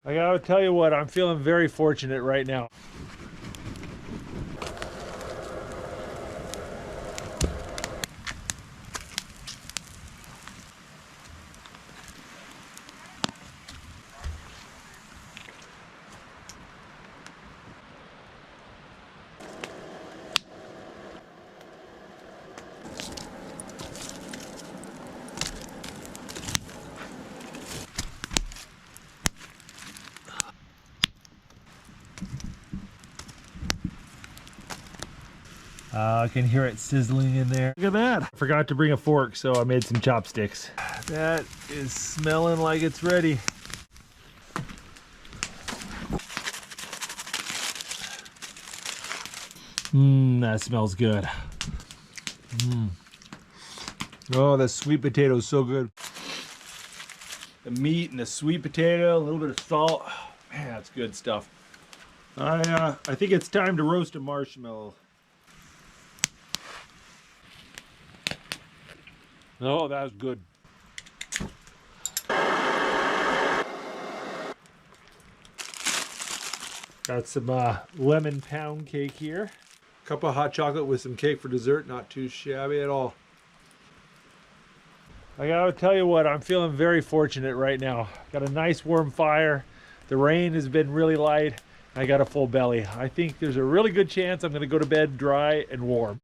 I gotta tell you what, I'm feeling very fortunate right now. I can hear it sizzling in there. Look at that. I forgot to bring a fork, so I made some chopsticks. That is smelling like it's ready. That smells good. Oh, that sweet potato is so good. The meat and the sweet potato, a little bit of salt. Man, that's good stuff. I think it's time to roast a marshmallow. Oh, that was good. Got some lemon pound cake here. Cup of hot chocolate with some cake for dessert. Not too shabby at all. I gotta tell you what, I'm feeling very fortunate right now. Got a nice warm fire. The rain has been really light. I got a full belly. I think there's a really good chance I'm gonna go to bed dry and warm.